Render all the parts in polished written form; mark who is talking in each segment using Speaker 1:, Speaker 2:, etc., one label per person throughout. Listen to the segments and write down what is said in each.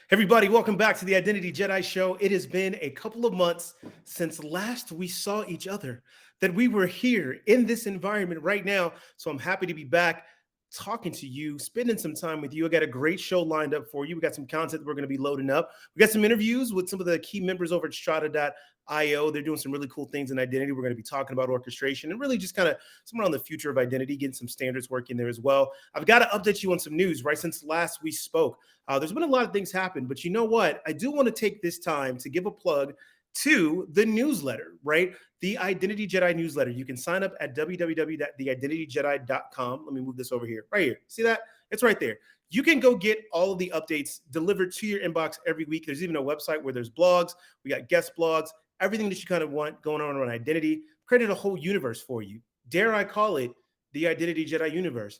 Speaker 1: Everybody, welcome back to the Identity Jedi Show. It has been a couple of months since last we saw each other, that we were here in this environment right now. So I'm happy to be back talking to you, spending some time with you. I got a great show lined up for you. We got some content that we're going to be loading up. We got some interviews with some of the key members over at Strata.io. They're doing some really cool things in identity. We're going to be talking about orchestration and really just kind of somewhere on the future of identity, getting some standards work in there as well. I've got to update you on some news, right? Since last we spoke, there's been a lot of things happen, but you know what? I do want to take this time to give a plug to the newsletter, right? The Identity Jedi newsletter. You can sign up at www.theidentitijedi.com. Let me move this over here, right here. See that? It's right there. You can go get all of the updates delivered to your inbox every week. There's even a website where there's blogs. We got guest blogs, everything that you kind of want going on around identity. Created a whole universe for you. Dare I call it the Identity Jedi universe?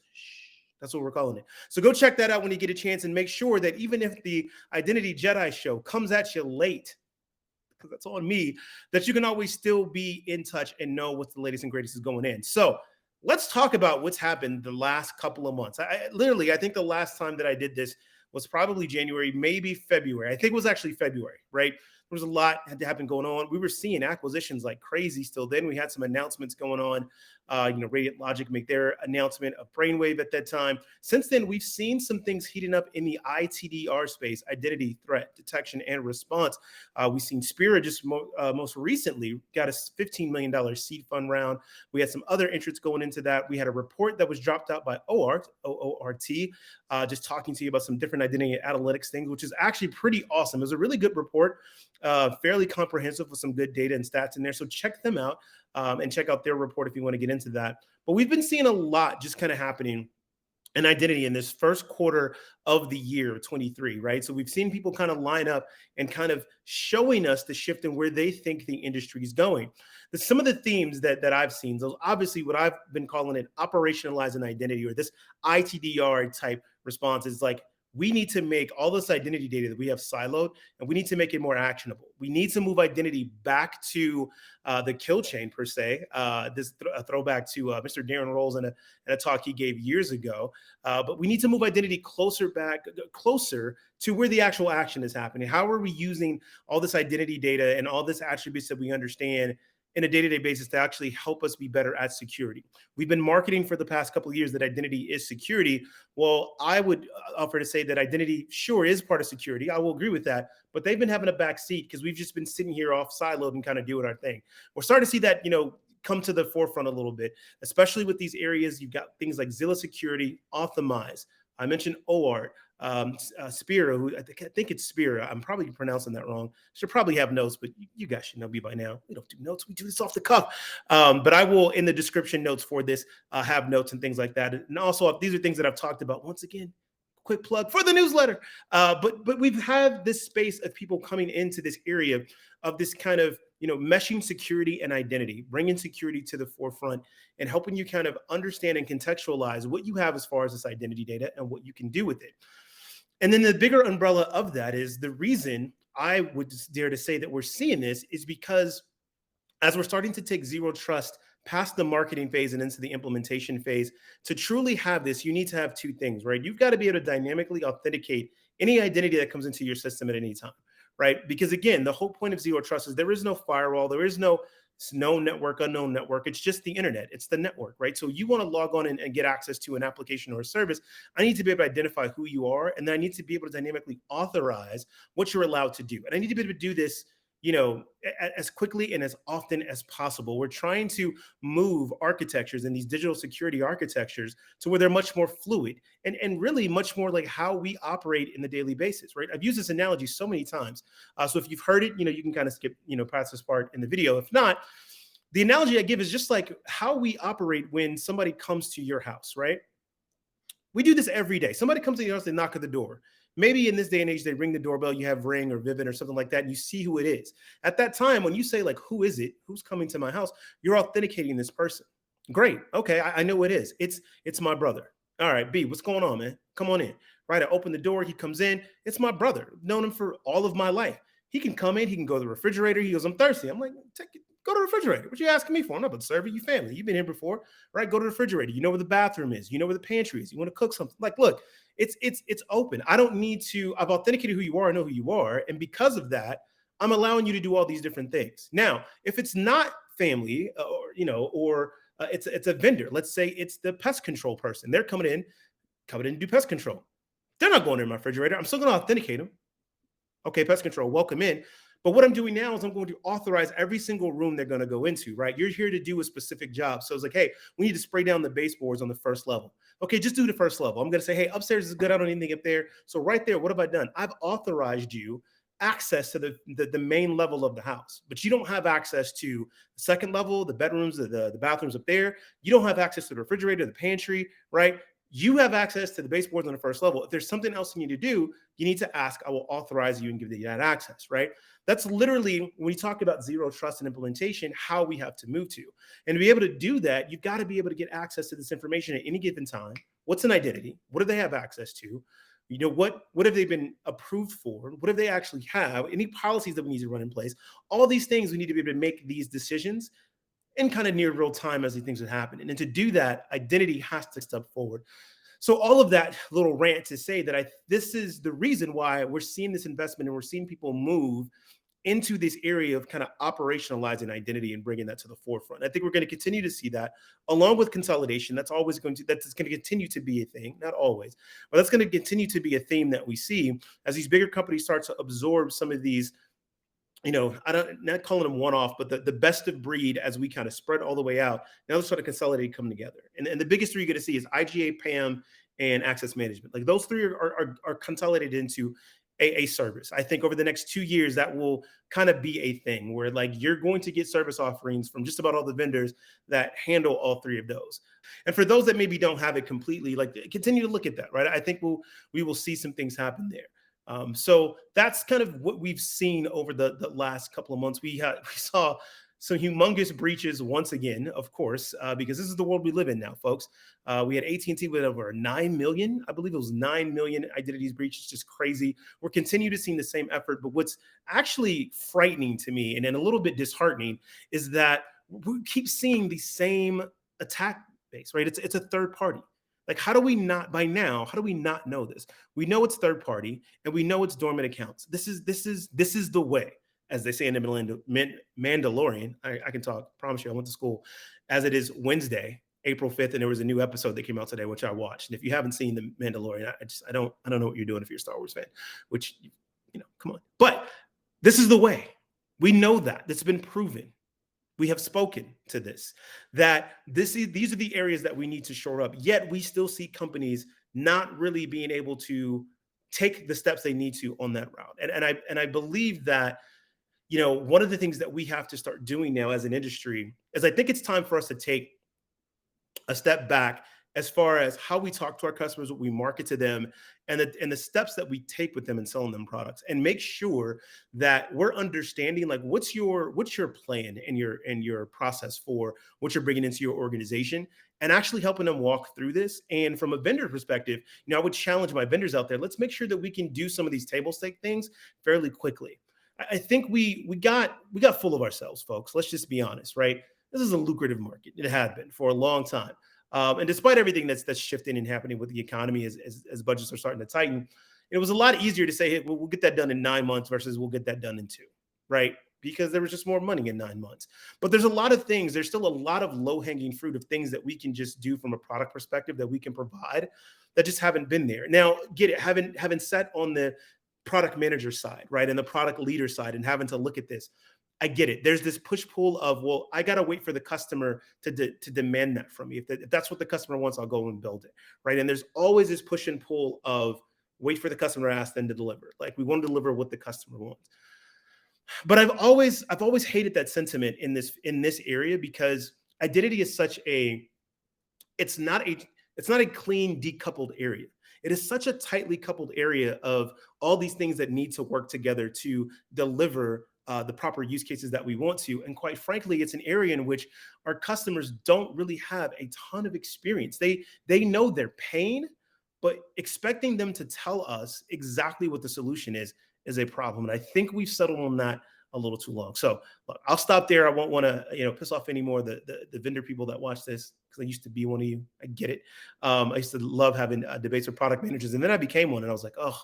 Speaker 1: That's what we're calling it. So go check that out when you get a chance, and make sure that even if the Identity Jedi show comes at you late, because that's on me, that you can always still be in touch and know what the latest and greatest is going in. So let's talk about what's happened the last couple of months. I think the last time that I did this was probably January, maybe February. I think it was actually February, right? There was a lot had to happen going on. We were seeing acquisitions like crazy still. Then we had some announcements going on. Radiant Logic make their announcement of Brainwave at that time. Since then, we've seen some things heating up in the ITDR space, identity threat detection and response. We've seen Spira just most recently got a $15 million seed fund round. We had some other entrants going into that. We had a report that was dropped out by OORT, just talking to you about some different identity analytics things, which is actually pretty awesome. It was a really good report, fairly comprehensive with some good data and stats in there. So check them out and check out their report if you want to get into that. But we've been seeing a lot just kind of happening in identity in this first quarter of the year 23, right? So we've seen people kind of line up and kind of showing us the shift in where they think the industry is going. Some of the themes that I've seen, those obviously what I've been calling it operationalizing identity, or this ITDR type response, is like, we need to make all this identity data that we have siloed, and we need to make it more actionable. We need to move identity back to the kill chain, per se. This a throwback to Mr. Darren Rolls in a talk he gave years ago. But we need to move identity closer to where the actual action is happening. How are we using all this identity data and all this attributes that we understand in a day-to-day basis to actually help us be better at security? We've been marketing for the past couple of years that identity is security. Well, I would offer to say that identity sure is part of security. I will agree with that, but they've been having a back seat because we've just been sitting here off siloed and kind of doing our thing. We're starting to see that, come to the forefront a little bit, especially with these areas. You've got things like Zilla Security, Authamize. I mentioned OORT, Spira, who I think it's Spira. I'm probably pronouncing that wrong. Should probably have notes, but you guys should know me by now. We don't do notes. We do this off the cuff. But I will, in the description notes for this, have notes and things like that. And also, these are things that I've talked about. Once again, quick plug for the newsletter. But we've had this space of people coming into this area of this kind of, meshing security and identity, bringing security to the forefront and helping you kind of understand and contextualize what you have as far as this identity data and what you can do with it. And then the bigger umbrella of that is the reason I would dare to say that we're seeing this is because as we're starting to take zero trust past the marketing phase and into the implementation phase, to truly have this, you need to have two things, right? You've got to be able to dynamically authenticate any identity that comes into your system at any time, right? Because again, the whole point of zero trust is there is no firewall, there is no known network, unknown network. It's just the internet. It's the network, right? So you want to log on and get access to an application or a service. I need to be able to identify who you are, and then I need to be able to dynamically authorize what you're allowed to do. And I need to be able to do this, as quickly and as often as possible. We're trying to move architectures and these digital security architectures to where they're much more fluid and really much more like how we operate in the daily basis, right? I've used this analogy so many times. So if you've heard it, you can kind of skip, past this part in the video. If not, the analogy I give is just like how we operate when somebody comes to your house, right? We do this every day. Somebody comes to your house, they knock at the door. Maybe in this day and age, they ring the doorbell, you have Ring or Vivint or something like that, and you see who it is. At that time, when you say, like, who is it? Who's coming to my house? You're authenticating this person. Great. Okay, I know who it is. It's my brother. All right, B, what's going on, man? Come on in. Right, I open the door. He comes in. It's my brother. I've known him for all of my life. He can come in. He can go to the refrigerator. He goes, I'm thirsty. I'm like, Go to the refrigerator. What you asking me for? I'm not about to serve you, family. You've been here before, right? Go to the refrigerator. You know where the bathroom is. You know where the pantry is. You want to cook something. Like, look, it's open. I don't need to. I've authenticated who you are. I know who you are, and because of that, I'm allowing you to do all these different things. Now, if it's not family, or it's a vendor. Let's say it's the pest control person. They're coming in to do pest control. They're not going in my refrigerator. I'm still going to authenticate them. Okay, pest control, welcome in. But what I'm doing now is I'm going to authorize every single room they're going to go into, right? You're here to do a specific job. So it's like, hey, we need to spray down the baseboards on the first level. Okay, just do the first level. I'm going to say, hey, upstairs is good. I don't need anything up there. So right there, what have I done? I've authorized you access to the main level of the house, but you don't have access to the second level, the bedrooms, the bathrooms up there. You don't have access to the refrigerator, the pantry, right? You have access to the baseboards on the first level. If there's something else you need to do, you need to ask. I will authorize you and give you that access, right? That's literally, when we talk about zero trust and implementation, how we have to move to. And to be able to do that, you've got to be able to get access to this information at any given time. What's an identity? What do they have access to? What have they been approved for? What do they actually have? Any policies that we need to run in place? All these things, we need to be able to make these decisions in kind of near real time as these things would happen. And then to do that, identity has to step forward. So all of that little rant to say that this is the reason why we're seeing this investment and we're seeing people move into this area of kind of operationalizing identity and bringing that to the forefront. I think we're going to continue to see that, along with consolidation. That's going to continue to be a thing, not always, but that's going to continue to be a theme that we see as these bigger companies start to absorb some of these, not calling them one-off, but the best of breed as we kind of spread all the way out. Now they're sort of consolidating, come together. And the biggest three you're going to see is IGA, PAM, and access management. Like those three are consolidated into a service. I think over the next 2 years, that will kind of be a thing where like you're going to get service offerings from just about all the vendors that handle all three of those. And for those that maybe don't have it completely, like continue to look at that, right? I think we will see some things happen there. So that's kind of what we've seen over the last couple of months. We saw some humongous breaches once again, of course, because this is the world we live in now, folks. We had AT&T with over 9 million, I believe it was 9 million identities breached. It's just crazy. We're continuing to see the same effort, but what's actually frightening to me and then a little bit disheartening is that we keep seeing the same attack base, right? It's a third party. Like, how do we not know this? We know it's third party and we know it's dormant accounts. This is the way, as they say in the Mandalorian. I can talk, promise you, I went to school, as it is Wednesday, April 5th, and there was a new episode that came out today, which I watched. And if you haven't seen the Mandalorian, I don't know what you're doing if you're a Star Wars fan, which, come on. But this is the way. We know that. That's been proven. We have spoken to this, that these are the areas that we need to shore up. Yet we still see companies not really being able to take the steps they need to on that route. And I believe that, one of the things that we have to start doing now as an industry is I think it's time for us to take a step back as far as how we talk to our customers, what we market to them, and the steps that we take with them in selling them products, and make sure that we're understanding like what's your plan and your process for what you're bringing into your organization, and actually helping them walk through this. And from a vendor perspective, I would challenge my vendors out there. Let's make sure that we can do some of these table stake things fairly quickly. I think we got full of ourselves, folks. Let's just be honest, right? This is a lucrative market. It had been for a long time. And despite everything that's shifting and happening with the economy as budgets are starting to tighten, it was a lot easier to say, hey, we'll get that done in 9 months versus we'll get that done in 2, right? Because there was just more money in 9 months. But there's a lot of things, there's still a lot of low-hanging fruit of things that we can just do from a product perspective that we can provide that just haven't been there. Now, having sat on the product manager side, right, and the product leader side and having to look at this, I get it. There's this push-pull of, well, I got to wait for the customer to demand that from me. If that's what the customer wants, I'll go and build it, right? And there's always this push and pull of wait for the customer to ask, then to deliver. Like we want to deliver what the customer wants. But I've always hated that sentiment in this area, because identity is it's not a clean, decoupled area. It is such a tightly coupled area of all these things that need to work together to deliver the proper use cases that we want to. And quite frankly, it's an area in which our customers don't really have a ton of experience. They know their pain, but expecting them to tell us exactly what the solution is a problem. And I think we've settled on that a little too long. So look, I'll stop there. I won't want to, piss off any more the vendor people that watch this, because I used to be one of you. I get it. I used to love having debates with product managers, and then I became one, and I was like, oh,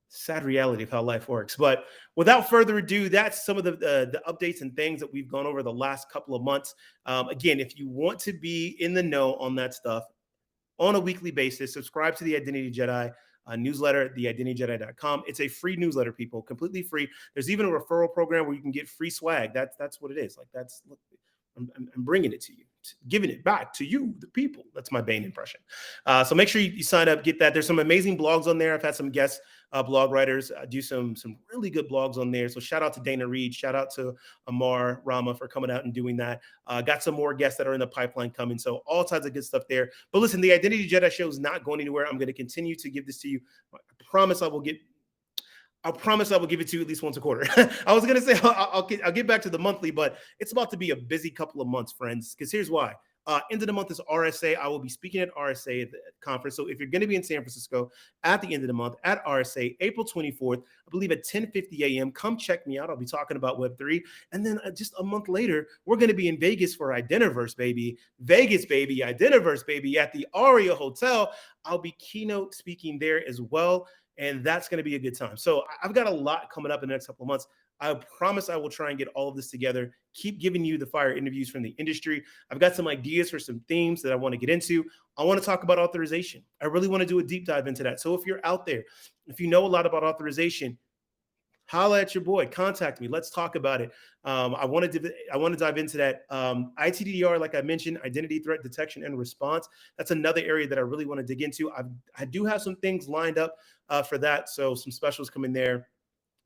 Speaker 1: sad reality of how life works. But without further ado, that's some of the updates and things that we've gone over the last couple of months. Again, if you want to be in the know on that stuff on a weekly basis, subscribe to the Identity Jedi newsletter, theidentitijedi.com. It's a free newsletter, people, completely free. There's even a referral program where you can get free swag. That's what it is. Like look, I'm bringing it to you, giving it back to you, the people. That's my Bane impression. So make sure you sign up, get that. There's some amazing blogs on there. I've had some guest blog writers do some really good blogs on there. So shout out to Dana Reed, shout out to Amar Rama for coming out and doing that. Got some more guests that are in the pipeline coming. So all types of good stuff there. But listen, the Identity Jedi show is not going anywhere. I'm going to continue to give this to you. I promise I will give it to you at least once a quarter. I was going to say I'll get back to the monthly, but it's about to be a busy couple of months, friends, because here's why. End of the month is RSA. I will be speaking at RSA at the conference. So if you're going to be in San Francisco at the end of the month at RSA, April 24th, I believe at 10:50 a.m., come check me out. I'll be talking about Web3. And then just a month later, we're going to be in Vegas for Identiverse, baby. Vegas, baby. Identiverse, baby, at the Aria Hotel. I'll be keynote speaking there as well. And that's going to be a good time. So I've got a lot coming up in the next couple of months. I promise I will try and get all of this together, keep giving you the fire interviews from the industry. I've got some ideas for some themes that I want to get into. I want to talk about authorization. I really want to do a deep dive into that. So if you're out there, if you know a lot about authorization, holla at your boy, contact me. Let's talk about it. I want to dive into that. ITDR, like I mentioned, identity threat detection and response. That's another area that I really want to dig into. I do have some things lined up for that. So some specials coming there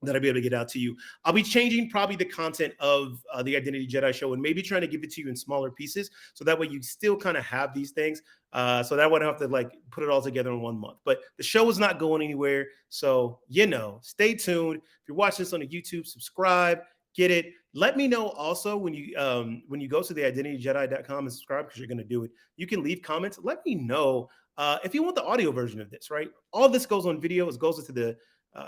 Speaker 1: that I'll be able to get out to you. I'll be changing probably the content of the Identity Jedi show and maybe trying to give it to you in smaller pieces. So that way you still kind of have these things. So that I wouldn't have to put it all together in 1 month. But the show is not going anywhere. So, stay tuned. If you're watching this on the YouTube, subscribe, get it. Let me know also when you go to the identityjedi.com and subscribe, because you're going to do it. You can leave comments. Let me know if you want the audio version of this, right? All this goes on video. It goes into the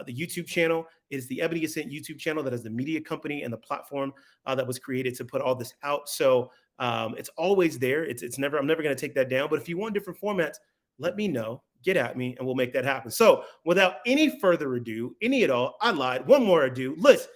Speaker 1: YouTube channel. Is the Ebony Ascent YouTube channel that is the media company and the platform that was created to put all this out. So it's always there. It's never. I'm never going to take that down. But if you want different formats, let me know. Get at me, and we'll make that happen. So without any further ado, any at all, I lied. One more ado. Listen,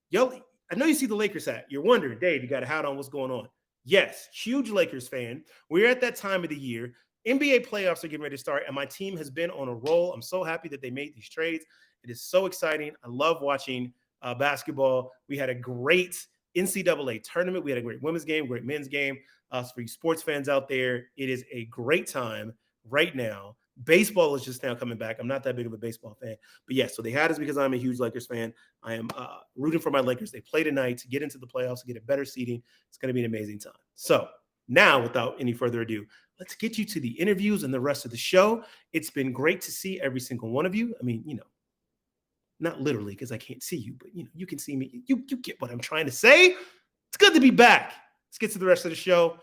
Speaker 1: yo, I know you see the Lakers hat. You're wondering, Dave, you got a hat on. What's going on? Yes, huge Lakers fan. We're at that time of the year. NBA playoffs are getting ready to start, and my team has been on a roll. I'm so happy that they made these trades. It is so exciting. I love watching basketball. We had a great NCAA tournament. We had a great women's game, great men's game. For you sports fans out there, it is a great time right now. Baseball is just now coming back. I'm not that big of a baseball fan. But yes, so they had us because I'm a huge Lakers fan. I am rooting for my Lakers. They play tonight to get into the playoffs, to get a better seeding. It's going to be an amazing time. So now, without any further ado, let's get you to the interviews and the rest of the show. It's been great to see every single one of you. I mean, not literally because I can't see you, but you can see me. You get what I'm trying to say. It's good to be back. Let's get to the rest of the show.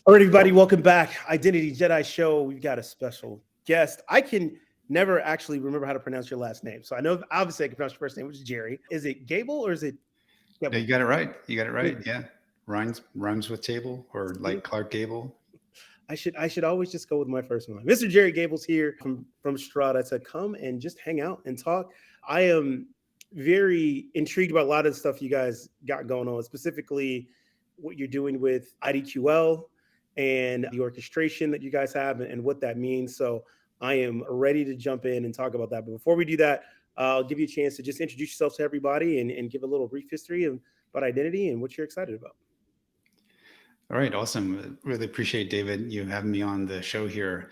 Speaker 1: All right, everybody, welcome back. Identity Jedi show. We've got a special guest. I can never actually remember how to pronounce your last name. So I know, obviously, I can pronounce your first name, which is Gerry. Is it Gebel or is it
Speaker 2: Gebel? You got it right. Yeah. Rhymes with table, or like Clark Gable.
Speaker 1: I should always just go with my first one. Mr. Gerry Gebel's here from Strata to come and just hang out and talk. I am very intrigued about a lot of the stuff you guys got going on, specifically what you're doing with IDQL and the orchestration that you guys have and what that means. So I am ready to jump in and talk about that. But before we do that, I'll give you a chance to just introduce yourself to everybody and give a little brief history about identity and what you're excited about.
Speaker 2: All right, awesome. Really appreciate, David, you having me on the show here.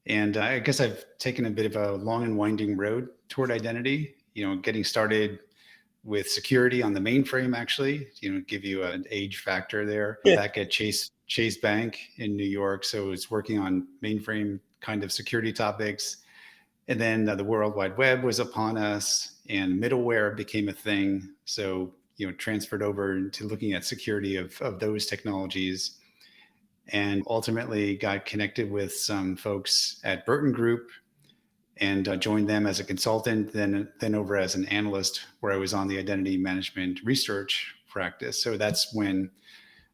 Speaker 2: And I guess I've taken a bit of a long and winding road toward identity, getting started with security on the mainframe, actually, give you an age factor there. Yeah. Back at Chase Bank in New York. So it's working on mainframe kind of security topics. And then the World Wide Web was upon us and middleware became a thing. So transferred over to looking at security of those technologies. and ultimately got connected with some folks at Burton Group and joined them as a consultant, then over as an analyst, where I was on the identity management research practice. So that's when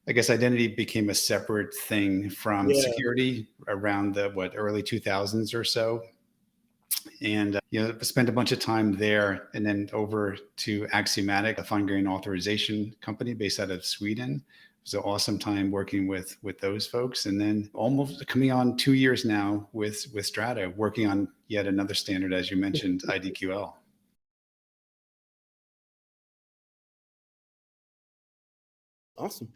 Speaker 2: I guess identity became a separate thing from
Speaker 1: Yeah.
Speaker 2: security around the early 2000s or so. And spent a bunch of time there, and then over to Axiomatic, a fine grained authorization company based out of Sweden. It was an awesome time working with those folks, and then almost coming on 2 years now with Strata, working on yet another standard, as you mentioned, IDQL.
Speaker 1: Awesome.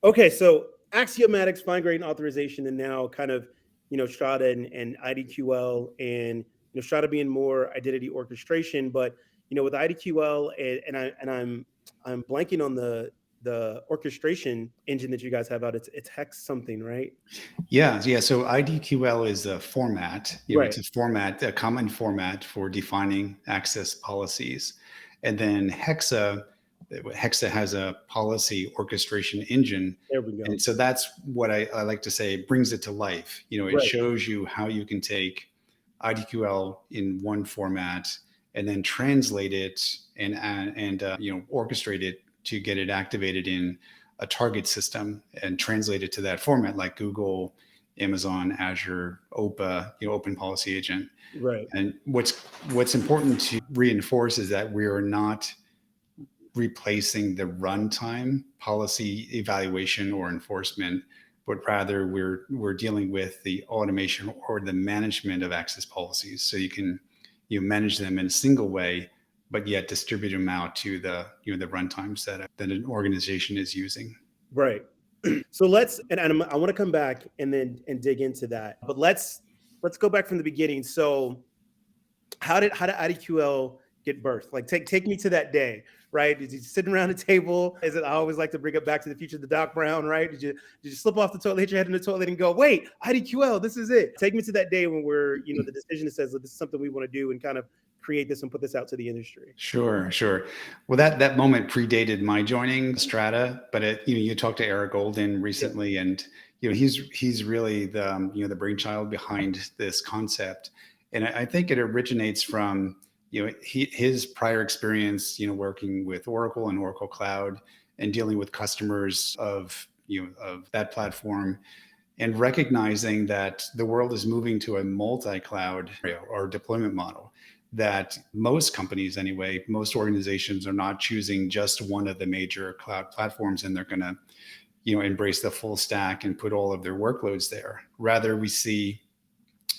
Speaker 1: Okay, so Axiomatics, fine grained authorization, and now kind of Strata and IDQL, and Strata being more identity orchestration, but with IDQL and I'm blanking on the orchestration engine that you guys have out. It's Hex something, right?
Speaker 2: Yeah. So IDQL is a format.
Speaker 1: Right.
Speaker 2: It's a format, a common format for defining access policies, and then Hexa has a policy orchestration engine.
Speaker 1: There we go.
Speaker 2: And so that's what I like to say brings it to life. It
Speaker 1: Right.
Speaker 2: shows you how you can take IDQL in one format and then translate it and orchestrate it to get it activated in a target system and translate it to that format, like Google, Amazon, Azure, OPA, Open Policy Agent.
Speaker 1: Right.
Speaker 2: And what's important to reinforce is that we are not replacing the runtime policy evaluation or enforcement, but rather we're dealing with the automation or the management of access policies. So you manage them in a single way, but yet distribute them out to the runtimes that an organization is using.
Speaker 1: Right. So I want to come back and dig into that, but let's go back from the beginning. So how did IDQL get birthed? Like take me to that day, right? Did you sit around the table? Is it I always like to bring it back to the future, the Doc Brown, right? Did you slip off the toilet, hit your head in the toilet, and go, wait, IDQL, this is it. Take me to that day when we're the decision that says, this is something we want to do and kind of create this and put this out to the industry.
Speaker 2: Sure. Well, that moment predated my joining Strata, but you talked to Eric Golden
Speaker 1: Yeah.
Speaker 2: recently, and he's really the brainchild behind this concept, and I think it originates from his prior experience, working with Oracle and Oracle Cloud, and dealing with customers of that platform, and recognizing that the world is moving to a multi-cloud or deployment model, that most companies anyway, most organizations are not choosing just one of the major cloud platforms and they're going to embrace the full stack and put all of their workloads there. Rather, we see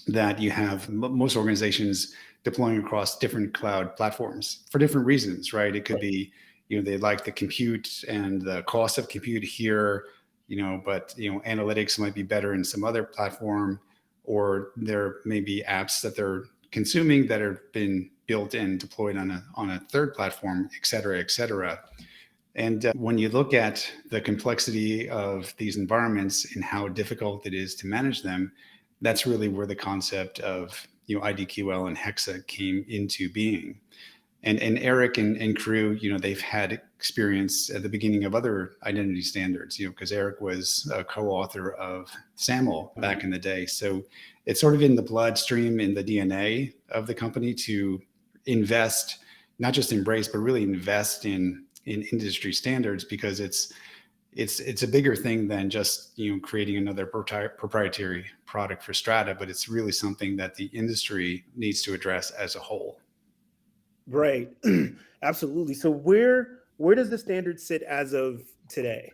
Speaker 2: that you have most organizations deploying across different cloud platforms for different reasons, right? It could be they like the compute and the cost of compute here, but analytics might be better in some other platform, or there may be apps that they're consuming that have been built and deployed on a third platform, et cetera, et cetera. And when you look at the complexity of these environments and how difficult it is to manage them, that's really where the concept of IDQL and Hexa came into being. And Eric and crew, they've had experience at the beginning of other identity standards, because Eric was a co-author of SAML back in the day. So it's sort of in the bloodstream, in the DNA of the company to invest, not just embrace, but really invest in industry standards, because it's a bigger thing than just creating another proprietary product for Strata, but it's really something that the industry needs to address as a whole.
Speaker 1: Right. Absolutely. So where does the standard sit as of today?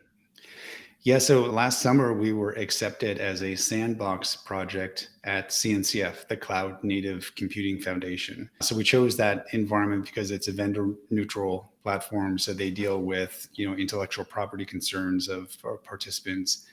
Speaker 2: Yeah, so last summer we were accepted as a sandbox project at CNCF, the Cloud Native Computing Foundation. So we chose that environment because it's a vendor neutral platform. So they deal with, intellectual property concerns of our participants.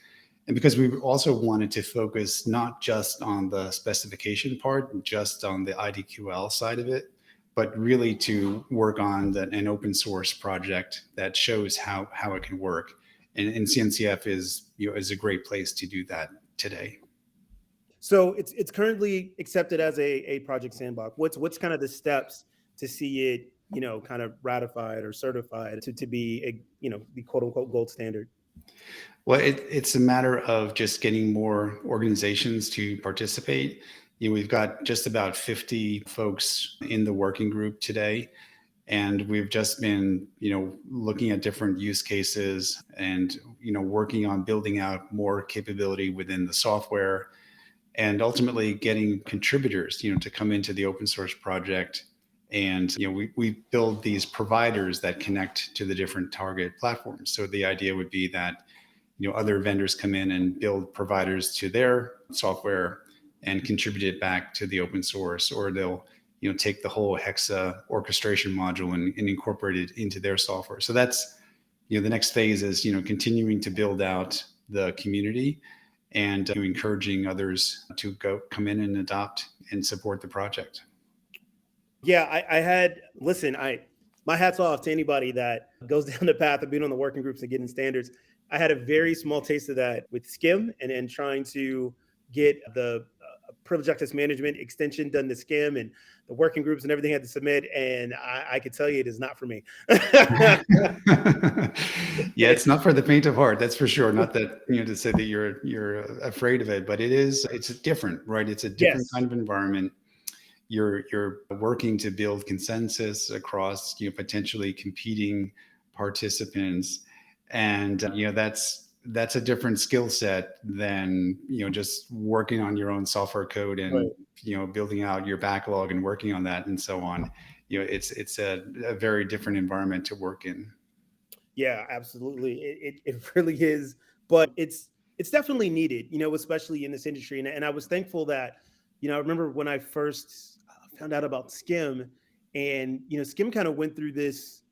Speaker 2: And because we also wanted to focus not just on the specification part, just on the IDQL side of it, but really to work on an open source project that shows how it can work. And CNCF is a great place to do that today.
Speaker 1: So it's currently accepted as a project sandbox. What's kind of the steps to see it, kind of ratified or certified to be a, the quote unquote gold standard?
Speaker 2: Well, it's a matter of just getting more organizations to participate. We've got just about 50 folks in the working group today, and we've just been, looking at different use cases and, working on building out more capability within the software, and ultimately getting contributors, to come into the open source project. And we build these providers that connect to the different target platforms. So the idea would be that other vendors come in and build providers to their software and contribute it back to the open source, or they'll take the whole Hexa orchestration module and incorporate it into their software. So that's the next phase is continuing to build out the community and encouraging others to come in and adopt and support the project.
Speaker 1: Yeah, my hat's off to anybody that goes down the path of being on the working groups and getting standards. I had a very small taste of that with Skim and trying to get the privilege access management extension done to Skim, and the working groups and everything had to submit. And I could tell you it is not for me.
Speaker 2: Yeah, it's not for the faint of heart, that's for sure. Not that to say that you're afraid of it, but it's different, right? It's a different
Speaker 1: Yes.
Speaker 2: kind of environment. You're working to build consensus across potentially competing participants, and that's a different skill set than just working on your own software code and
Speaker 1: Right.
Speaker 2: building out your backlog and working on that and so on. It's a very different environment to work in.
Speaker 1: Yeah, absolutely. It really is, but it's definitely needed, especially in this industry. And I was thankful that, I remember when I first found out about Skim, and Skim kind of went through this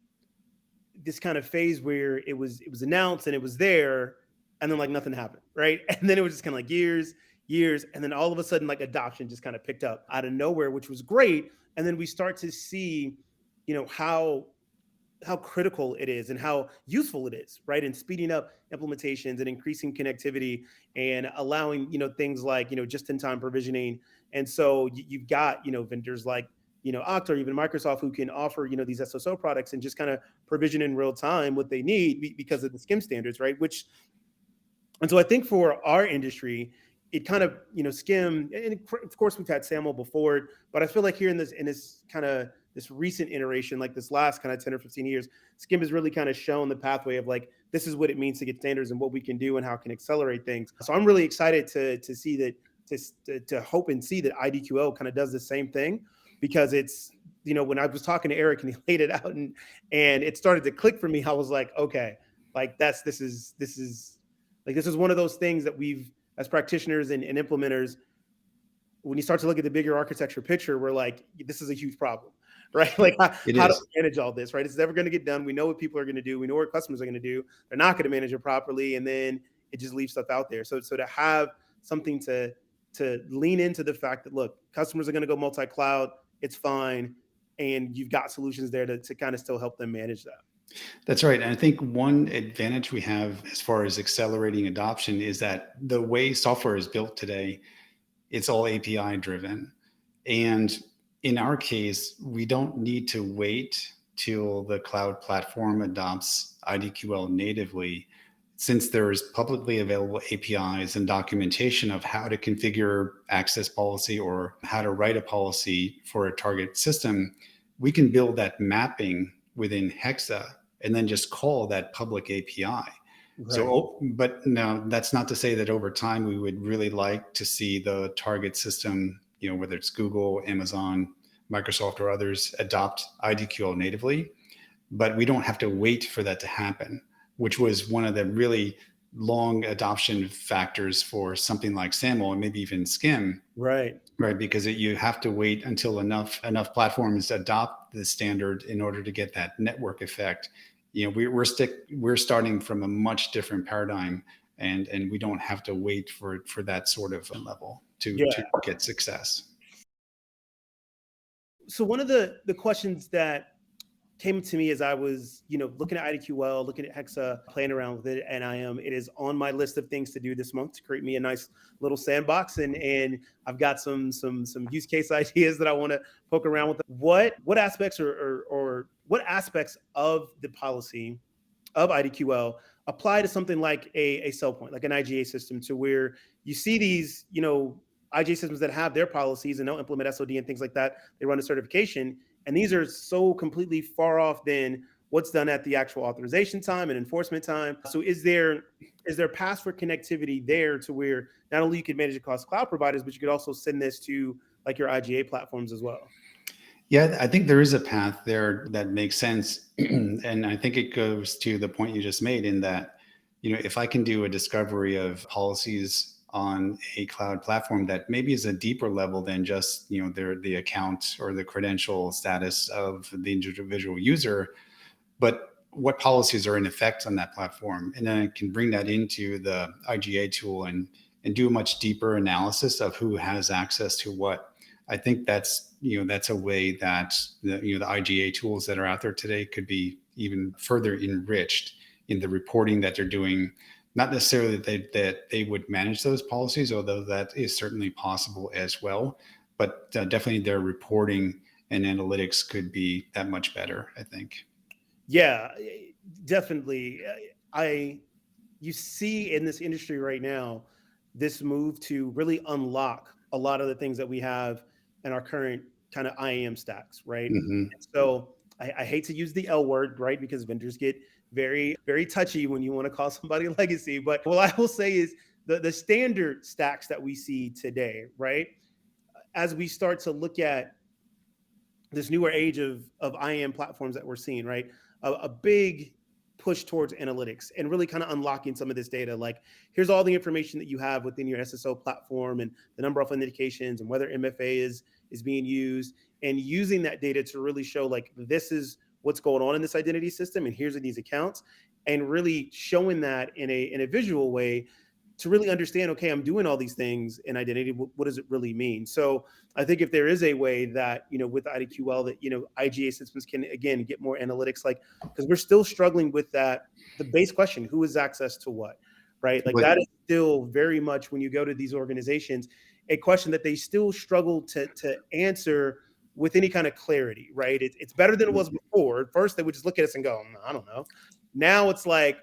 Speaker 1: kind of phase where it was announced and it was there, and then like nothing happened, right? And then it was just kind of like years, and then all of a sudden like adoption just kind of picked up out of nowhere, which was great. And then we start to see, how critical it is and how useful it is, right? And speeding up implementations and increasing connectivity and allowing, things like, just-in-time provisioning. And so you've got, vendors like, Okta or even Microsoft who can offer, these SSO products and just kind of provision in real time what they need because of the SCIM standards, right? And so I think for our industry, it kind of, Skim, and of course we've had SAML before, but I feel like here in this kind of this recent iteration, like this last kind of 10 or 15 years, Skim has really kind of shown the pathway of like, this is what it means to get standards and what we can do and how it can accelerate things. So I'm really excited to see that, to hope and see that IDQL kind of does the same thing, because it's, when I was talking to Eric and he laid it out and it started to click for me, I was like, okay, like this is one of those things that we've, as practitioners and implementers, when you start to look at the bigger architecture picture, we're like, this is a huge problem, right? Like,
Speaker 2: It
Speaker 1: how do
Speaker 2: is.
Speaker 1: we manage all this, right? It's never going to get done. We know what people are going to do. We know what customers are going to do. They're not going to manage it properly, and then it just leaves stuff out there. So to have something to lean into the fact that, look, customers are going to go multi-cloud, it's fine, and you've got solutions there to kind of still help them manage that.
Speaker 2: That's right. And I think one advantage we have as far as accelerating adoption is that the way software is built today, it's all API driven. And in our case, we don't need to wait till the cloud platform adopts IDQL natively, since there's publicly available APIs and documentation of how to configure access policy or how to write a policy for a target system. We can build that mapping within Hexa and then just call that public API.
Speaker 1: Right.
Speaker 2: So, but now that's not to say that over time we would really like to see the target system, whether it's Google, Amazon, Microsoft, or others, adopt IDQL natively. But we don't have to wait for that to happen, which was one of the really long adoption factors for something like SAML and maybe even Skim.
Speaker 1: Right.
Speaker 2: Right, because you have to wait until enough platforms adopt the standard in order to get that network effect. We're starting from a much different paradigm, and we don't have to wait for that sort of level to
Speaker 1: Yeah.
Speaker 2: get success.
Speaker 1: So one of the questions that came to me as I was, looking at IDQL, looking at Hexa, playing around with it, and it is on my list of things to do this month to create me a nice little sandbox, and I've got some use case ideas that I want to poke around with. What aspects or what aspects of the policy of IDQL apply to something like a sell point, like an IGA system, to where you see these, IGA systems that have their policies and don't implement SOD and things like that. They run a certification, and these are so completely far off than what's done at the actual authorization time and enforcement time. So is there paths for connectivity there to where not only you can manage across cloud providers, but you could also send this to like your IGA platforms as well?
Speaker 2: Yeah, I think there is a path there that makes sense. And I think it goes to the point you just made in that, if I can do a discovery of policies on a cloud platform that maybe is a deeper level than just, the account or the credential status of the individual user, but what policies are in effect on that platform. And then I can bring that into the IGA tool and do a much deeper analysis of who has access to what. I think that's a way that the IGA tools that are out there today could be even further enriched in the reporting that they're doing. Not necessarily that they would manage those policies, although that is certainly possible as well. But definitely their reporting and analytics could be that much better, I think.
Speaker 1: Yeah, definitely. I You see in this industry right now this move to really unlock a lot of the things that we have in our current kind of IAM stacks, right?
Speaker 2: Hmm.
Speaker 1: And so I hate to use the L word, right? Because vendors get very, very touchy when you want to call somebody legacy. But what I will say is the standard stacks that we see today, right? As we start to look at this newer age of IAM platforms that we're seeing, right? A big push towards analytics and really kind of unlocking some of this data. Like, here's all the information that you have within your SSO platform and the number of authentications and whether MFA is being used, and using that data to really show like this is what's going on in this identity system and here's these accounts, and really showing that in a visual way to really understand, okay, I'm doing all these things in identity. What does it really mean? So I think if there is a way that, with IDQL that, IGA systems can, again, get more analytics, like, because we're still struggling with that, the base question, who has access to what, right? Like
Speaker 2: But
Speaker 1: that is still very much, when you go to these organizations, a question that they still struggle to answer with any kind of clarity, right? It's better than it was before. At first, they would just look at us and go, I don't know. Now it's like,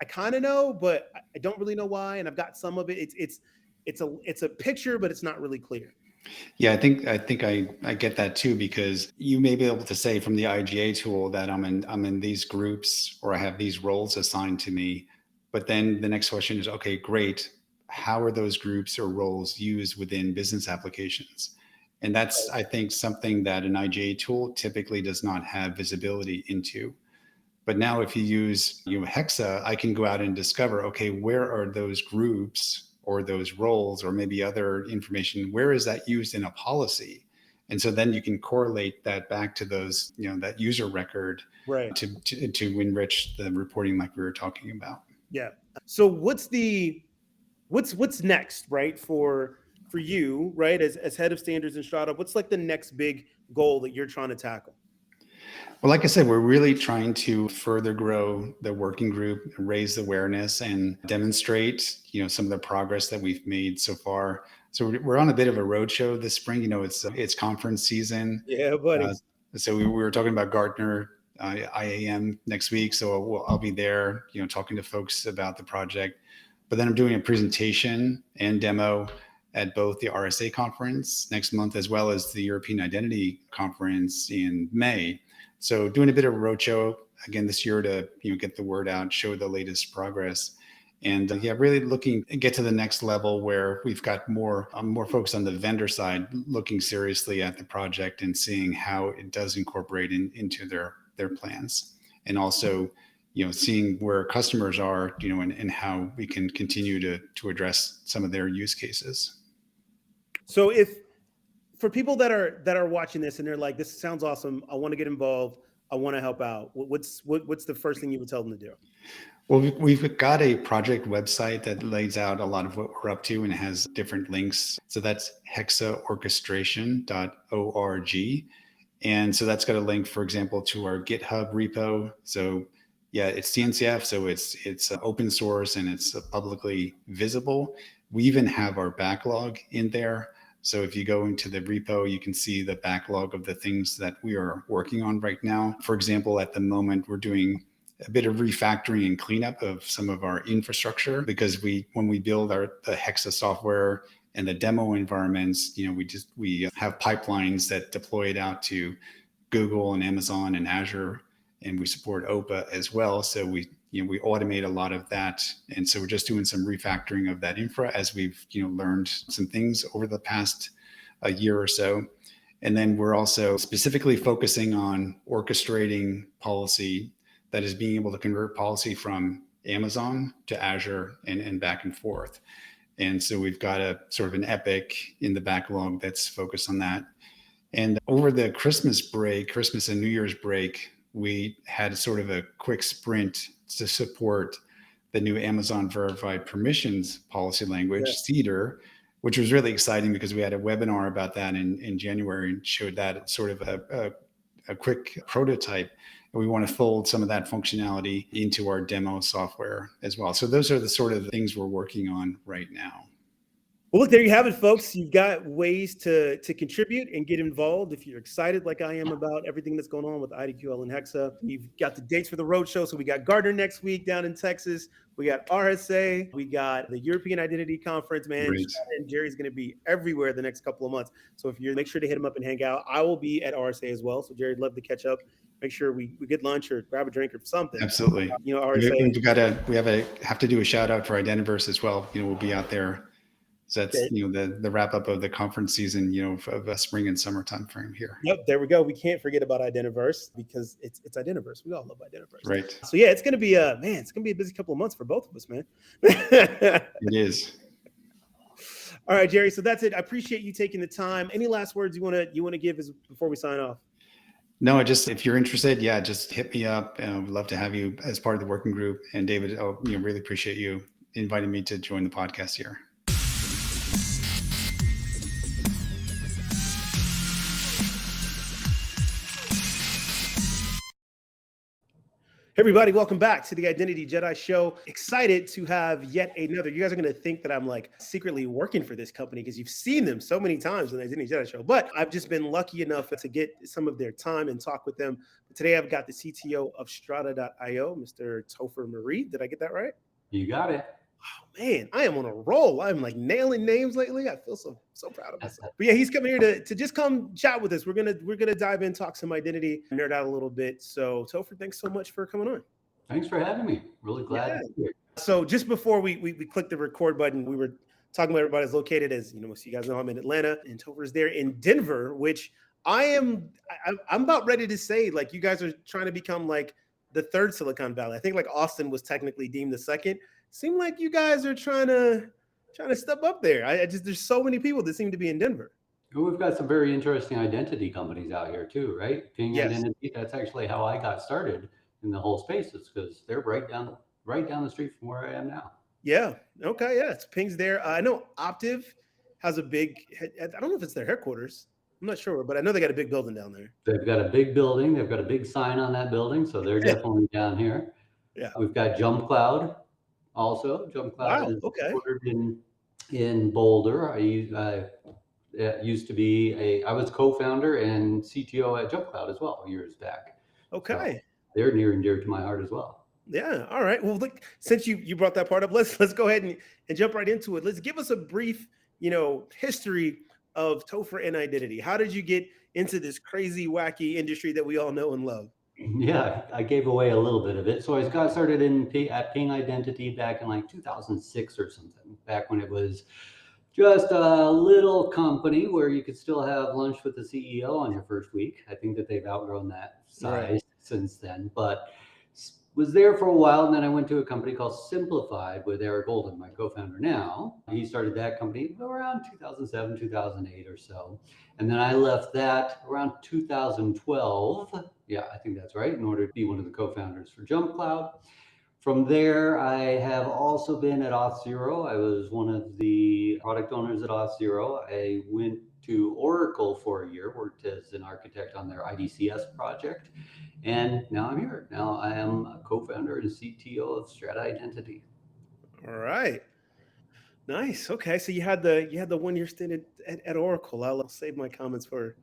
Speaker 1: I kind of know, but I don't really know why. And I've got some of it. It's a picture, but it's not really clear.
Speaker 2: yeah, I get that too, because you may be able to say from the IGA tool that I'm in these groups, or I have these roles assigned to me. But then the next question is, okay, great. How are those groups or roles used within business applications? And that's, I think, something that an IGA tool typically does not have visibility into. But now if you use Hexa, I can go out and discover, okay, where are those groups or those roles or maybe other information, where is that used in a policy? And so then you can correlate that back to those, that user record
Speaker 1: Right.
Speaker 2: to enrich the reporting like we were talking about.
Speaker 1: Yeah. So what's next, right? For you, right? As head of standards in Strata, what's like the next big goal that you're trying to tackle?
Speaker 2: Well, like I said, we're really trying to further grow the working group, raise awareness, and demonstrate, some of the progress that we've made so far. So we're on a bit of a roadshow this spring. It's conference season.
Speaker 1: Yeah, buddy.
Speaker 2: Uh, so we were talking about Gartner IAM next week. So I'll be there, talking to folks about the project. But then I'm doing a presentation and demo at both the RSA conference next month, as well as the European Identity Conference in May. So doing a bit of a roadshow again this year to get the word out, show the latest progress, and really looking to get to the next level where we've got more folks on the vendor side looking seriously at the project and seeing how it does incorporate into their plans, and also seeing where customers are, and how we can continue to address some of their use cases.
Speaker 1: So if for people that are watching this and they're like, this sounds awesome, I want to get involved, I want to help out, what's the first thing you would tell them to do?
Speaker 2: Well, we've got a project website that lays out a lot of what we're up to and has different links. So that's hexaorchestration.org. And so that's got a link, for example, to our GitHub repo. So yeah, it's CNCF, so it's open source and it's publicly visible. We even have our backlog in there. So if you go into the repo, you can see the backlog of the things that we are working on right now. For example, at the moment, we're doing a bit of refactoring and cleanup of some of our infrastructure, because when we build the Hexa software and the demo environments, we have pipelines that deploy it out to Google and Amazon and Azure, and we support OPA as well. So we automate a lot of that, and so we're just doing some refactoring of that infra as we've learned some things over the past a year or so. And then we're also specifically focusing on orchestrating policy, that is being able to convert policy from Amazon to Azure and back and forth. And so we've got a sort of an epic in the backlog that's focused on that. And over the Christmas and New Year's break, we had sort of a quick sprint to support the new Amazon verified permissions policy language, CEDAR, which was really exciting because we had a webinar about that in January and showed that sort of a quick prototype. And we want to fold some of that functionality into our demo software as well. So those are the sort of things we're working on right now.
Speaker 1: Well, look, there you have it, folks. You've got ways to contribute and get involved if you're excited like I am about everything that's going on with IDQL and Hexa. We've got the dates for the roadshow. So we got Gardner next week down in Texas. We got RSA. We got the European Identity Conference, man.
Speaker 2: Great.
Speaker 1: And Gerry's going to be everywhere the next couple of months. So make sure to hit him up and hang out. I will be at RSA as well. So Gerry'd love to catch up. Make sure we get lunch or grab a drink or something.
Speaker 2: Absolutely.
Speaker 1: RSA.
Speaker 2: We have to do a shout out for Identiverse as well. We'll be out there. So that's the wrap up of the conference season, of a spring and summer time frame here.
Speaker 1: Yep, there we go. We can't forget about Identiverse because it's Identiverse. We all love Identiverse.
Speaker 2: Right.
Speaker 1: So yeah, it's gonna be a busy couple of months for both of us, man.
Speaker 2: It is.
Speaker 1: All right, Gerry. So that's it. I appreciate you taking the time. Any last words you wanna give before we sign off?
Speaker 2: No, if you're interested, just hit me up. We'd love to have you as part of the working group. And David, really appreciate you inviting me to join the podcast here.
Speaker 1: Hey everybody, welcome back to the Identity Jedi Show. Excited to have yet another. You guys are going to think that I'm like secretly working for this company because you've seen them so many times in the Identity Jedi Show, but I've just been lucky enough to get some of their time and talk with them. But today I've got the CTO of Strata.io, Mr. Topher Marie. Did I get that right?
Speaker 3: You got it.
Speaker 1: Oh man, I am on a roll. I'm like nailing names lately. I feel so proud of myself. But yeah, he's coming here to just come chat with us. We're gonna dive in, talk some identity, nerd out a little bit. So Topher, thanks so much for coming on.
Speaker 3: Thanks for having me. Really glad to be here.
Speaker 1: So just before we clicked the record button, we were talking about everybody's located, as most of you guys know, I'm in Atlanta and Topher's there in Denver, which I'm about ready to say, like, you guys are trying to become like the third Silicon Valley. I think like Austin was technically deemed the second. Seem like you guys are trying to step up there. There's so many people that seem to be in Denver.
Speaker 3: Well, we've got some very interesting identity companies out here too, right? Ping
Speaker 1: Yes.
Speaker 3: Identity. That's actually how I got started in the whole space. It's because they're right down the street from where I am now.
Speaker 1: Yeah. Okay. Yeah. It's Ping's there. I know Optiv has a big. I don't know if it's their headquarters. I'm not sure, but I know they got a big building down there.
Speaker 3: They've got a big building. They've got a big sign on that building, so they're definitely down here.
Speaker 1: Yeah.
Speaker 3: We've got Jump Cloud. Also, Jump Cloud is headquartered in Boulder. I used to be I was co-founder and CTO at Jump Cloud as well years back.
Speaker 1: Okay.
Speaker 3: So they're near and dear to my heart as well.
Speaker 1: Yeah. All right. Well, look, since you brought that part up, let's go ahead and jump right into it. Let's give us a brief, history of Topher and identity. How did you get into this crazy, wacky industry that we all know and love?
Speaker 3: Yeah, I gave away a little bit of it. So I got started at Ping Identity back in like 2006 or something, back when it was just a little company where you could still have lunch with the CEO on your first week. I think that they've outgrown that size since then, but was there for a while. And then I went to a company called Simplified with Eric Golden, my co-founder now. He started that company around 2007, 2008 or so. And then I left that around 2012. Yeah, I think that's right, in order to be one of the co-founders for Jump Cloud. From there, I have also been at Auth0. I was one of the product owners at Auth0. I went to Oracle for a year, worked as an architect on their IDCS project. And now I'm here. Now I am a co-founder and CTO of Strata Identity.
Speaker 1: All right. Nice. Okay. So you had the 1 year stint at Oracle. I'll save my comments for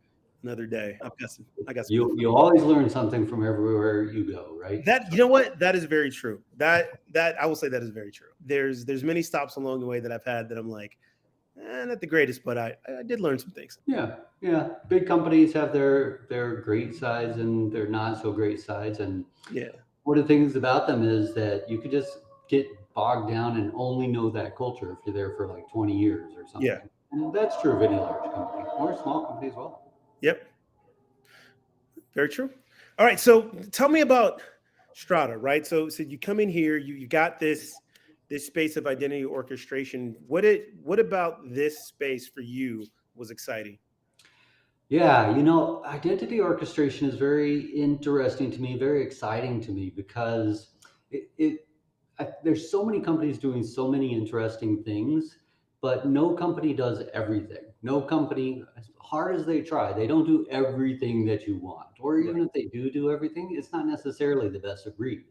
Speaker 1: another day. I got some.
Speaker 3: You always learn something from everywhere you go, right?
Speaker 1: That, you know what? That is very true. That I will say that is very true. There's many stops along the way that I've had that I'm like, not the greatest, but I did learn some things.
Speaker 3: Yeah. Big companies have their great sides and their not so great sides, and
Speaker 1: Yeah.
Speaker 3: one of the things about them is that you could just get bogged down and only know that culture if you're there for like 20 years or something.
Speaker 1: Yeah.
Speaker 3: And that's true of any large company or a small company as well.
Speaker 1: Yep. Very true. All right. So tell me about Strata, right? So you come in here, you got this space of identity orchestration. What about this space for you was exciting?
Speaker 3: Yeah, identity orchestration is very interesting to me, very exciting to me because there's so many companies doing so many interesting things, but no company does everything. No company, as hard as they try, they don't do everything that you want. Or even
Speaker 1: Right.
Speaker 3: if they do everything, it's not necessarily the best of breed.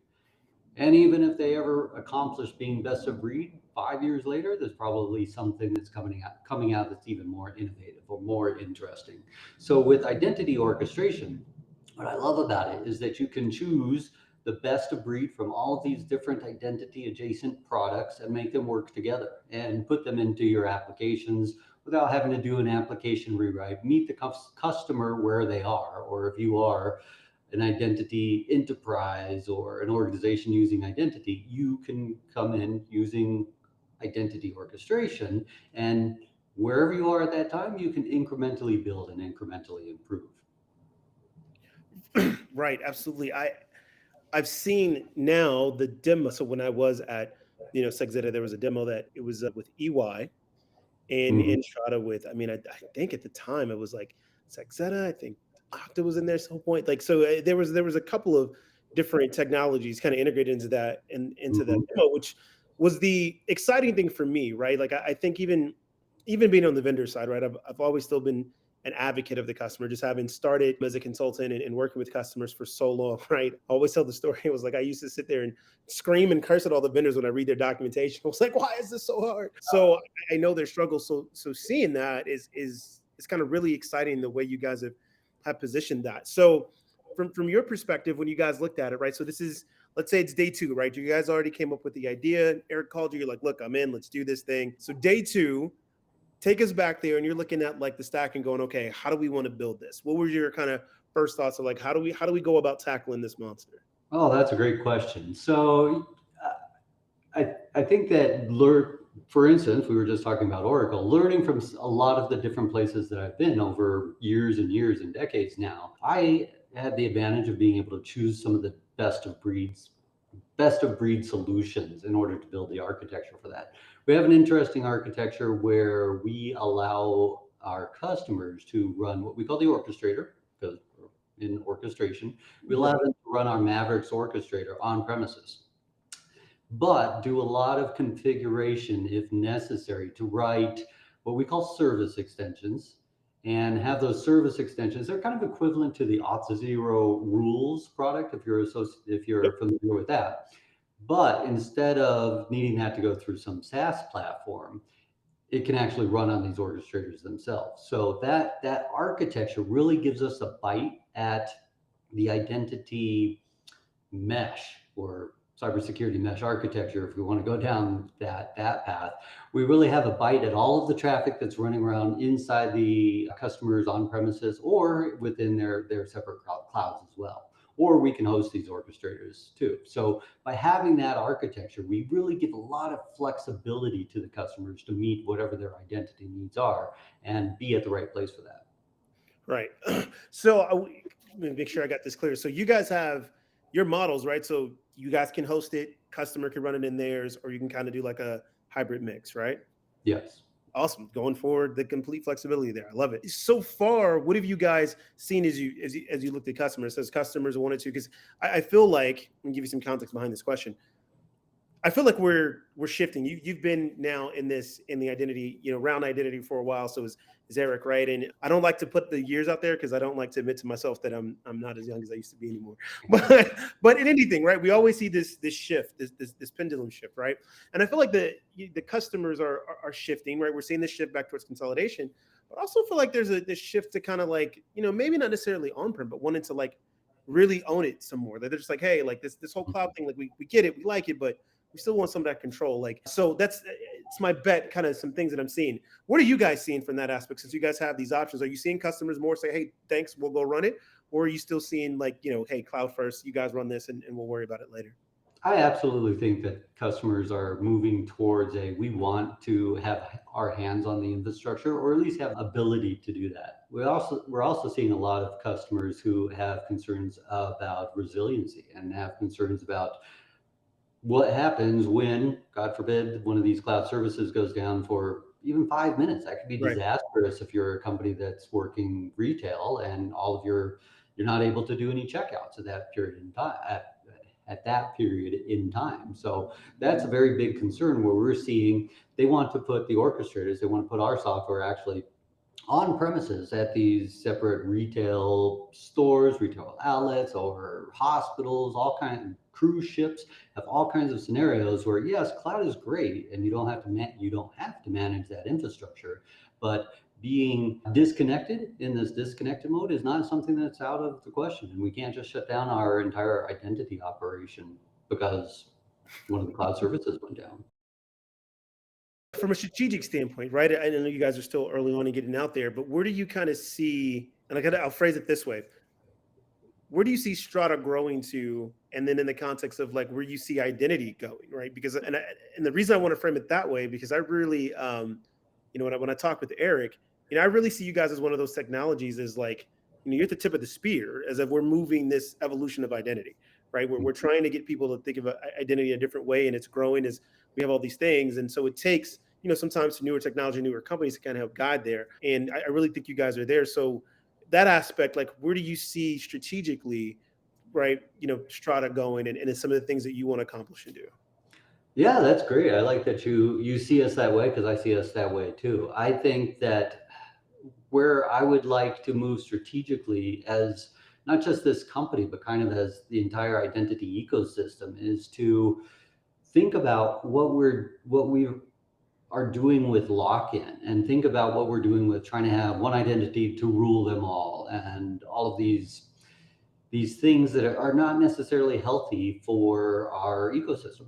Speaker 3: And even if they ever accomplish being best of breed, 5 years later, there's probably something that's coming out that's even more innovative or more interesting. So with identity orchestration, what I love about it is that you can choose the best of breed from all of these different identity adjacent products and make them work together and put them into your applications without having to do an application rewrite. Meet the customer where they are, or if you are an identity enterprise or an organization using identity, you can come in using identity orchestration, and wherever you are at that time, you can incrementally build and incrementally improve.
Speaker 1: Right. Absolutely. I've seen now the demo. So when I was at, Sexeta, there was a demo that it was with EY and
Speaker 3: Mhm.
Speaker 1: in Strata with, I think at the time it was like Sexeta, I think Okta was in there at some point. Like, so there was a couple of different technologies kind of integrated into that and into that
Speaker 3: Mhm.
Speaker 1: demo, which was the exciting thing for me, right? Like, I think even being on the vendor side, right? I've always still been an advocate of the customer, just having started as a consultant and working with customers for so long, right? I always tell the story. It was like I used to sit there and scream and curse at all the vendors when I read their documentation. I was like, why is this so hard? So I know their struggle. So seeing that is kind of really exciting the way you guys have positioned that. So from your perspective, when you guys looked at it, right? So this is, let's say it's day 2, right? You guys already came up with the idea. Eric called you. You're like, look, I'm in. Let's do this thing. So day 2, take us back there, and you're looking at like the stack and going, okay, how do we want to build this? What were your kind of first thoughts of like, how do we go about tackling this monster?
Speaker 3: Oh, that's a great question. So I think that for instance, we were just talking about Oracle, learning from a lot of the different places that I've been over years and years and decades now, I had the advantage of being able to choose some of the best of breed solutions in order to build the architecture for that. We have an interesting architecture where we allow our customers to run what we call the orchestrator, because in orchestration, we allow them to run our Mavericks orchestrator on premises, but do a lot of configuration if necessary to write what we call service extensions and have those service extensions. They're kind of equivalent to the Auth0 rules product if you're familiar with that. But instead of needing that to go through some SaaS platform, it can actually run on these orchestrators themselves. So that architecture really gives us a bite at the identity mesh or cybersecurity mesh architecture. If we want to go down that path, we really have a bite at all of the traffic that's running around inside the customers on premises or within their separate clouds as well. Or we can host these orchestrators too. So by having that architecture, we really give a lot of flexibility to the customers to meet whatever their identity needs are and be at the right place for that.
Speaker 1: Right. So let me make sure I got this clear. So you guys have your models, right? So you guys can host it, customer can run it in theirs, or you can kind of do like a hybrid mix, right?
Speaker 3: Yes.
Speaker 1: Awesome. Going forward, the complete flexibility there. I love it. So far, what have you guys seen as you looked at customers? As customers wanted to, because I feel like, let me give you some context behind this question. I feel like we're shifting. You've been now in the identity, around identity for a while. So is Eric, right? And I don't like to put the years out there because I don't like to admit to myself that I'm not as young as I used to be anymore. But in anything, right? We always see this shift, this pendulum shift, right? And I feel like the customers are shifting, right? We're seeing this shift back towards consolidation. but I also feel like there's this shift to kind of like, maybe not necessarily on-prem, but wanting to like really own it some more. That they're just like, hey, like this whole cloud thing, like we get it, we like it, but we still want some of that control. Like, so it's my bet, kind of some things that I'm seeing. What are you guys seeing from that aspect? Since you guys have these options, are you seeing customers more say, hey, thanks, we'll go run it? Or are you still seeing like, hey, cloud first, you guys run this and we'll worry about it later?
Speaker 3: I absolutely think that customers are moving towards we want to have our hands on the infrastructure, or at least have ability to do that. We're also seeing a lot of customers who have concerns about resiliency and have concerns about what happens when, God forbid, one of these cloud services goes down for even 5 minutes. That could be
Speaker 1: Right.
Speaker 3: disastrous if you're a company that's working retail and you're not able to do any checkouts at that period in time. At that period in time. So that's a very big concern, where we're seeing they want to put the orchestrators, they want to put our software actually on premises at these separate retail stores, retail outlets, or hospitals, all kinds of cruise ships, have all kinds of scenarios where, yes, cloud is great and you don't have to manage that infrastructure, but being disconnected in this disconnected mode is not something that's out of the question. And we can't just shut down our entire identity operation because one of the cloud services went down.
Speaker 1: From a strategic standpoint, right? I know you guys are still early on in getting out there, but where do you kind of see, and I'll phrase it this way. Where do you see Strata growing to? And then in the context of like where you see identity going, right? Because, and the reason I want to frame it that way, because I really, when I talk with Eric, I really see you guys as one of those technologies as like, you're at the tip of the spear as if we're moving this evolution of identity, right? We're trying to get people to think of identity in a different way, and it's growing as we have all these things. And so it takes, sometimes newer technology, newer companies to kind of help guide there. And I really think you guys are there. So that aspect, like where do you see strategically, right, Strata going and some of the things that you want to accomplish and do?
Speaker 3: Yeah, that's great. I like that you see us that way, because I see us that way too. I think that where I would like to move strategically, as not just this company, but kind of as the entire identity ecosystem, is to think about what we are doing with lock-in, and think about what we're doing with trying to have one identity to rule them all, and all of these things that are not necessarily healthy for our ecosystem.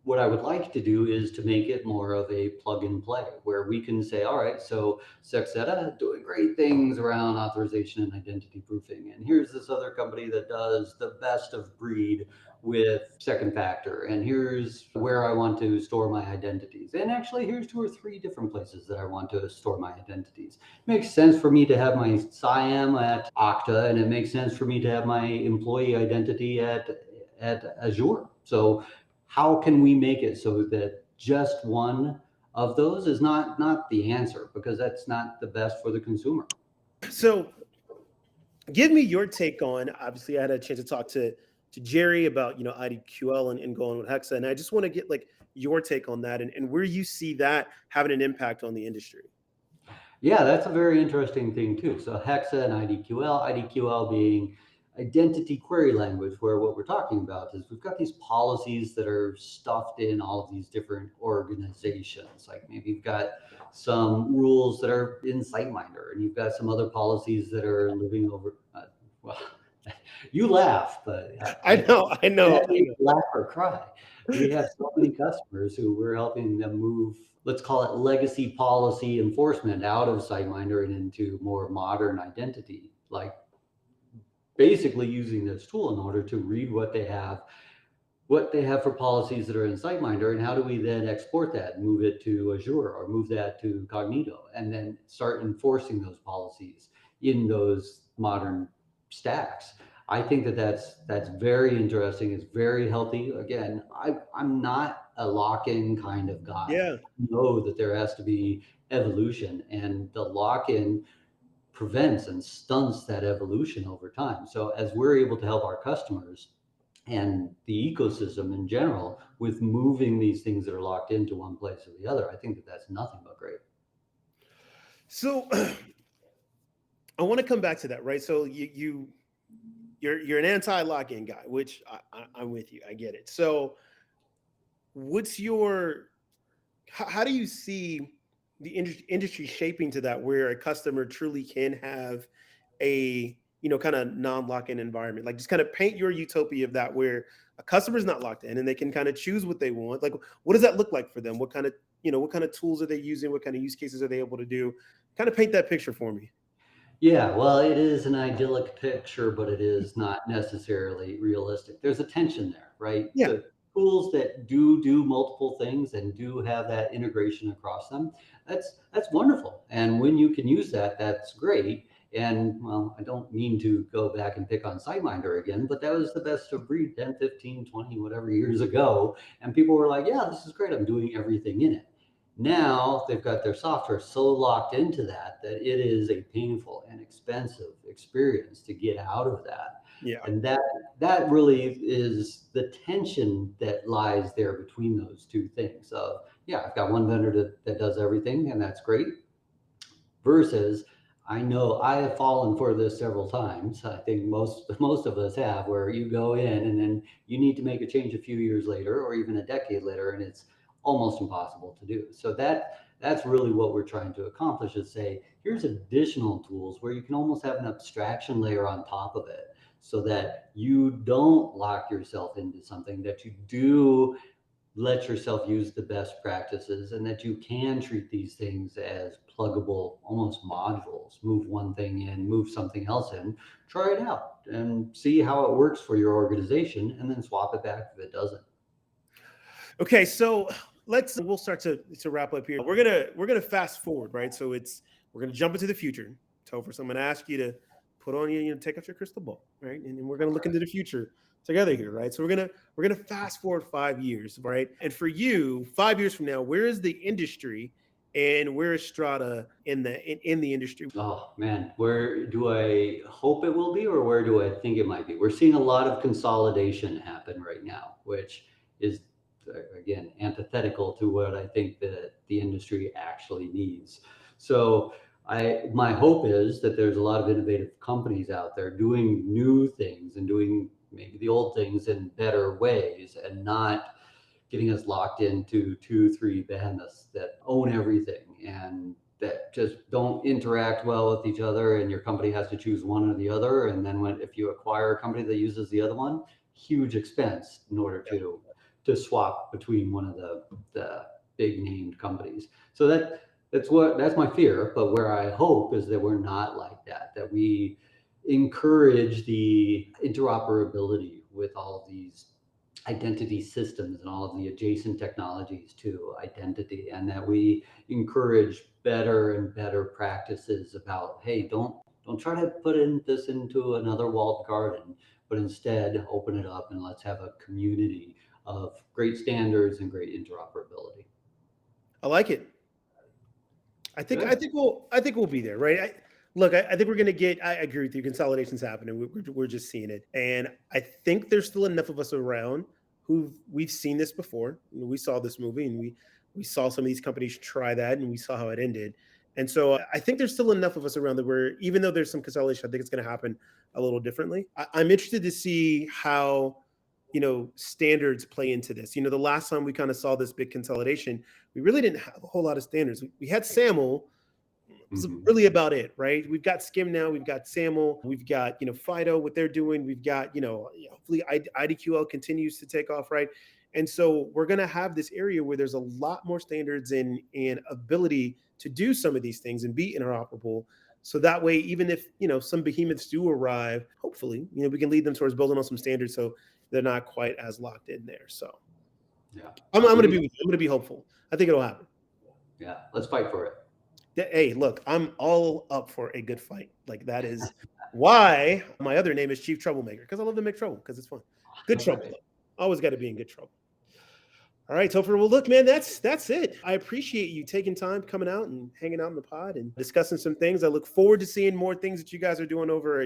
Speaker 3: What I would like to do is to make it more of a plug and play, where we can say, all right, so Sexeta doing great things around authorization and identity proofing. And here's this other company that does the best of breed with second factor. And here's where I want to store my identities. And actually, here's 2 or 3 different places that I want to store my identities. It makes sense for me to have my SIAM at Okta, and it makes sense for me to have my employee identity at Azure. So how can we make it so that just one of those is not the answer, because that's not the best for the consumer?
Speaker 1: So give me your take on, obviously I had a chance to talk to Gerry about, IDQL and going with Hexa. And I just want to get like your take on that and where you see that having an impact on the industry.
Speaker 3: Yeah, that's a very interesting thing too. So Hexa and IDQL being identity query language, where what we're talking about is we've got these policies that are stuffed in all of these different organizations. Like maybe you've got some rules that are in SiteMinder, and you've got some other policies that are living over, well, you laugh, but
Speaker 1: I know.
Speaker 3: that makes you laugh or cry. We have so many customers who we're helping them move, let's call it legacy policy enforcement, out of SiteMinder and into more modern identity, like basically using this tool in order to read what they have for policies that are in SiteMinder, and how do we then export that, move it to Azure or move that to Cognito, and then start enforcing those policies in those modern stacks. I think that that's very interesting. It's very healthy. Again, I'm not a lock-in kind of guy.
Speaker 1: Yeah.
Speaker 3: I know that there has to be evolution, and the lock-in prevents and stunts that evolution over time. So as we're able to help our customers and the ecosystem in general with moving these things that are locked into one place or the other, I think that that's nothing but great.
Speaker 1: So I want to come back to that, right? So you're an anti-lock-in guy, which I'm with you. I get it. So what's how do you see the industry shaping to that, where a customer truly can have a, kind of non-lock-in environment. Like, just kind of paint your utopia of that, where a customer is not locked in and they can kind of choose what they want. Like, what does that look like for them? What kind of, what kind of tools are they using? What kind of use cases are they able to do? Kind of paint that picture for me.
Speaker 3: Yeah, well, it is an idyllic picture, but it is not necessarily realistic. There's a tension there, right?
Speaker 1: Yeah.
Speaker 3: The tools that do multiple things and do have that integration across them, that's wonderful. And when you can use that, that's great. And well, I don't mean to go back and pick on SiteMinder again, but that was the best of breed 10, 15, 20, whatever years ago. And people were like, yeah, this is great. I'm doing everything in it. Now they've got their software so locked into that it is a painful and expensive experience to get out of that.
Speaker 1: Yeah.
Speaker 3: And that really is the tension that lies there between those two things. So yeah, I've got one vendor that does everything, and that's great. Versus, I know I have fallen for this several times. I think most of us have, where you go in and then you need to make a change a few years later or even a decade later, and it's almost impossible to do. So that's really what we're trying to accomplish, is say, here's additional tools where you can almost have an abstraction layer on top of it, so that you don't lock yourself into something, that you do let yourself use the best practices, and that you can treat these things as pluggable, almost modules. Move one thing in, move something else in, try it out and see how it works for your organization, and then swap it back if it doesn't.
Speaker 1: Okay, so we'll start to wrap up here. We're gonna fast forward, right? So we're gonna jump into the future, Topher. So I'm gonna ask you to put on take out your crystal ball, right? And we're gonna look into the future together here, right? So we're gonna fast forward 5 years, right? And for you, 5 years from now, where is the industry and where is Strata in the industry?
Speaker 3: Oh man, where do I hope it will be, or where do I think it might be? We're seeing a lot of consolidation happen right now, which is again antithetical to what I think that the industry actually needs. So my hope is that there's a lot of innovative companies out there doing new things and doing maybe the old things in better ways, and not getting us locked into 2, 3 behemoths that own everything and that just don't interact well with each other, and your company has to choose one or the other. And then if you acquire a company that uses the other one, huge expense in order to swap between one of the big named companies. So that's my fear. But where I hope is that we're not like that we encourage the interoperability with all of these identity systems and all of the adjacent technologies to identity, and that we encourage better and better practices about, hey, don't try to put this into another walled garden, but instead open it up and let's have a community of great standards and great interoperability.
Speaker 1: I like it. I think we'll be there, right? I think we're going to get. I agree with you. Consolidation's happening. We're just seeing it, and I think there's still enough of us around we've seen this before. We saw this movie, and we saw some of these companies try that, and we saw how it ended. And so I think there's still enough of us around that even though there's some consolidation, I think it's going to happen a little differently. I'm interested to see how standards play into this. The last time we kind of saw this big consolidation, we really didn't have a whole lot of standards. We had SAML. Was really about it, right? We've got Skim now, we've got SAML, we've got FIDO, what they're doing, we've got hopefully IDQL continues to take off, right? And so we're going to have this area where there's a lot more standards and ability to do some of these things and be interoperable. So that way, even if some behemoths do arrive, hopefully we can lead them towards building on some standards so they're not quite as locked in there. So
Speaker 3: yeah,
Speaker 1: I'm going to be with you. I'm going to be hopeful. I think it'll happen.
Speaker 3: Yeah, let's fight for it.
Speaker 1: Hey, look, I'm all up for a good fight. Like, that is why my other name is Chief Troublemaker, because I love to make trouble, because it's fun. Good trouble. Right. Always got to be in good trouble. All right, Topher. Well, look, man, that's it. I appreciate you taking time, coming out and hanging out in the pod and discussing some things. I look forward to seeing more things that you guys are doing over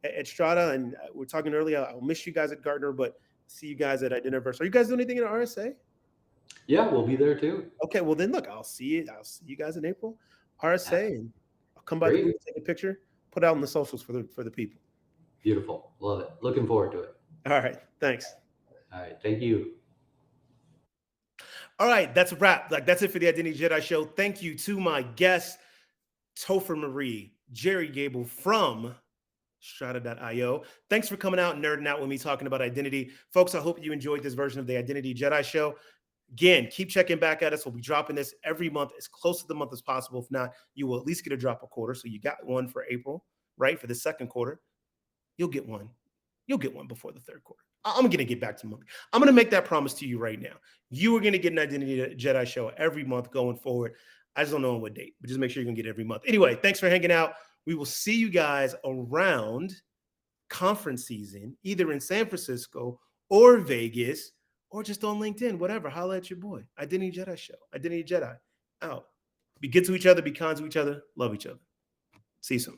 Speaker 1: at Strata. And we're talking earlier, I'll miss you guys at Gartner, but see you guys at Identiverse. Are you guys doing anything in RSA?
Speaker 3: Yeah, we'll be there too.
Speaker 1: Okay, well then, look, I'll see you guys in April. RSA, and I'll come by the booth, take a picture, put it out on the socials for the people.
Speaker 3: Beautiful. Love it. Looking forward to it.
Speaker 1: All right. Thanks.
Speaker 3: All right. Thank you.
Speaker 1: All right, that's a wrap. Like, that's it for the Identity Jedi Show. Thank you to my guests, Topher Marie, Gerry Gebel from Strata.io. Thanks for coming out and nerding out with me talking about identity. Folks, I hope you enjoyed this version of the Identity Jedi Show. Again, keep checking back at us. We'll be dropping this every month as close to the month as possible. If not, you will at least get a drop a quarter. So you got one for April, right? For the second quarter, you'll get one. You'll get one before the third quarter. I'm going to get back to monthly. I'm going to make that promise to you right now. You are going to get an Identity Jedi Show every month going forward. I just don't know on what date, but just make sure you're going to get it every month. Anyway, thanks for hanging out. We will see you guys around conference season, either in San Francisco or Vegas, or just on LinkedIn, whatever. Holla at your boy. Identity Jedi Show. Identity Jedi. Out. Be good to each other. Be kind to each other. Love each other. See you soon.